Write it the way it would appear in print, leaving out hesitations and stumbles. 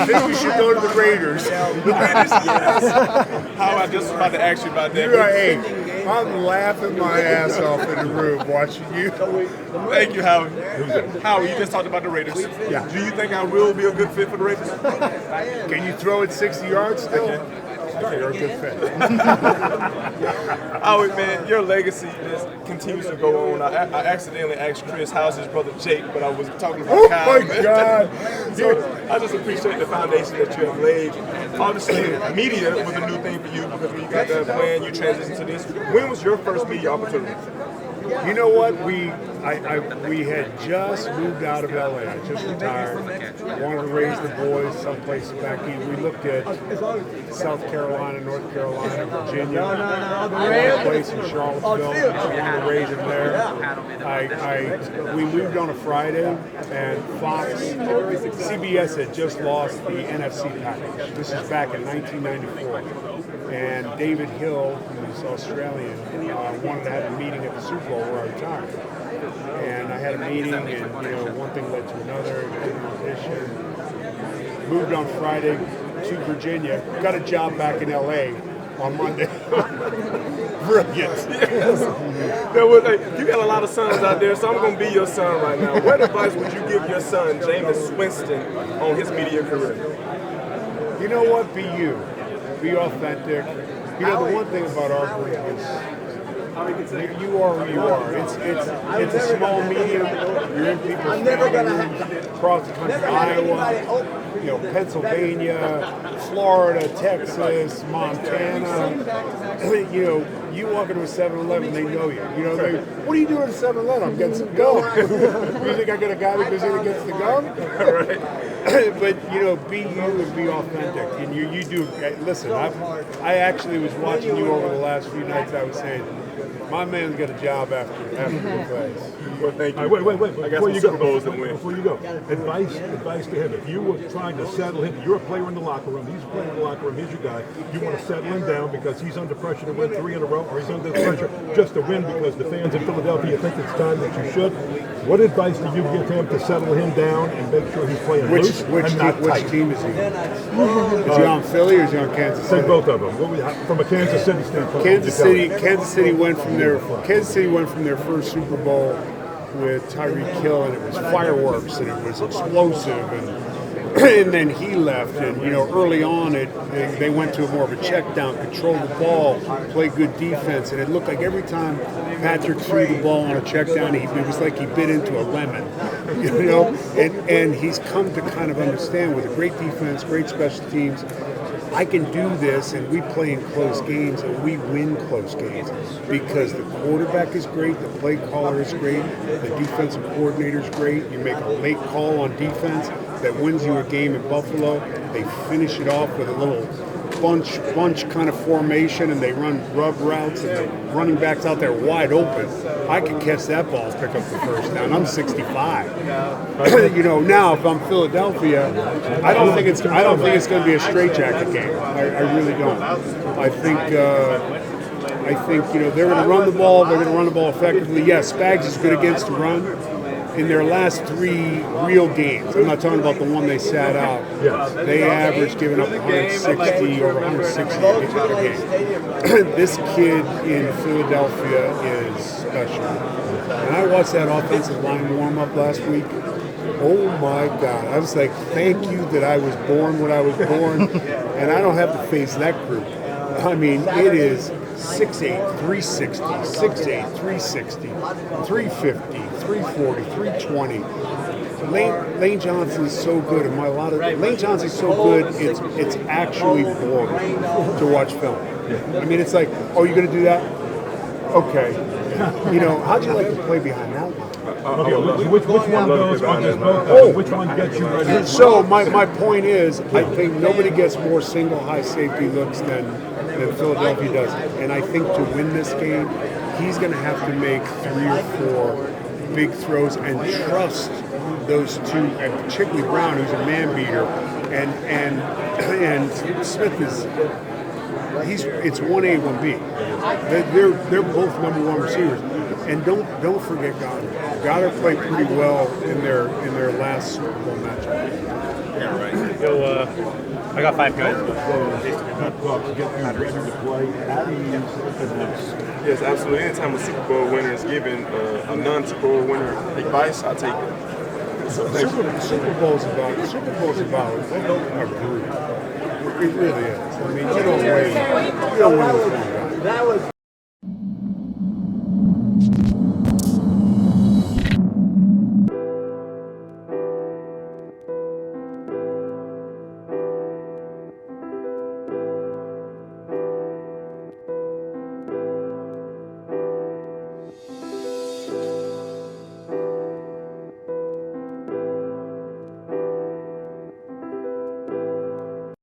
I think you should go to the Raiders. The Raiders, yes. How I just was about to ask you about that. Hey, I'm laughing my ass off in the room watching you. Thank you, Howie. Howie, you just talked about the Raiders. Yeah. Do you think I will be a good fit for the Raiders? Can you throw it 60 yards still? You're a good fit. Howie, man, your legacy just continues to go on. I accidentally asked Chris, how's his brother Jake, but I was talking about Kyle. Oh my God. So I just appreciate the foundation that you have laid. Obviously, media was a new thing for you because when you got that plan, you transitioned to this. When was your first media opportunity? You know what? We had just moved out of LA. I just retired. Wanted to raise the boys someplace back east. We looked at South Carolina, North Carolina, Virginia. A place in Charlottesville. We wanted to raise them there. We moved on a Friday, and CBS had just lost the NFC package. This is back in 1994. And David Hill, who's Australian, wanted to have a meeting at the Super Bowl where I retired. And I had a meeting, and one thing led to another. Audition. Moved on Friday to Virginia. Got a job back in LA on Monday. Brilliant. Yes. You got a lot of sons out there, so I'm going to be your son right now. What advice would you give your son, Jameis Winston, on his media career? You know what? Be you. Be authentic. The one thing about our group is you are who you are. It's a small medium. You're in people's families across the country, Iowa, Pennsylvania, Florida, Texas, Montana. You walk into a 7-Eleven, they know you. What are you doing at 7-Eleven? I'm getting some gum. You think I got a guy because he gets the gum? Right. But be you and be authentic. And you do. Listen, I actually was watching you over the last few nights. I was saying, my man's got a job after the plays. Well, thank you. Wait. Before you go, advice to him. If you were trying to settle him, you're a player in the locker room. He's a player in the locker room. He's your guy. You want to settle him down because he's under pressure to win 3 in a row, or he's under pressure just to win because the fans in Philadelphia think it's time that you should. What advice do you give him to settle him down and make sure he's playing loose and not tight? Which team is he? Is he on Philly or is he on Kansas City? Say both of them. From a Kansas City standpoint. Kansas City went from their first Super Bowl with Tyreek Hill, and it was fireworks and it was explosive, and then he left, and early on they went to more of a check down, control the ball, play good defense, and it looked like every time Patrick threw the ball on a check down, it was like he bit into a lemon, and he's come to kind of understand with a great defense, great special teams, I can do this, and we play in close games, and we win close games because the quarterback is great, the play caller is great, the defensive coordinator is great. You make a late call on defense that wins you a game in Buffalo. They finish it off with a little bunch kind of formation, and they run rub routes, and the running back's out there wide open. I can catch that ball and pick up the first down. I'm 65. Now if I'm Philadelphia, I don't think it's going to be a straitjacket game. I really don't. I think they're going to run the ball. They're going to run the ball effectively. Yes, Spags is good against the run. In their last 3 real games, I'm not talking about the one they sat out, they averaged giving up 160 or 160 a game. This kid in Philadelphia is special. And I watched that offensive line warm up last week. Oh my God. I was like, thank you that I was born when I was born, and I don't have to face that group. I mean, it is 6'8", 360, 6'8", 360, 350, 340, 320. Lane Johnson's so good, and Lane Johnson's so good, it's actually boring to watch film. I mean, it's like, oh, you're going to do that? Okay. How'd you like to play behind that one? Okay, which one goes both? Which one gets you ready? So my point is, I think nobody gets more single high safety looks than Philadelphia does. And I think to win this game, he's going to have to make 3 or 4 big throws and trust those two, and particularly Brown, who's a man beater, and Smith it's 1A, 1B. They're both number 1 receivers. And don't forget Goddard. Goddard played pretty well in their last Super Bowl matchup. Yo, I got 5 guys. Yes, absolutely. Anytime a Super Bowl winner is given a non-Super Bowl winner advice, I take it. Super Bowl's about a group. It really is. I mean, you don't win with one guy.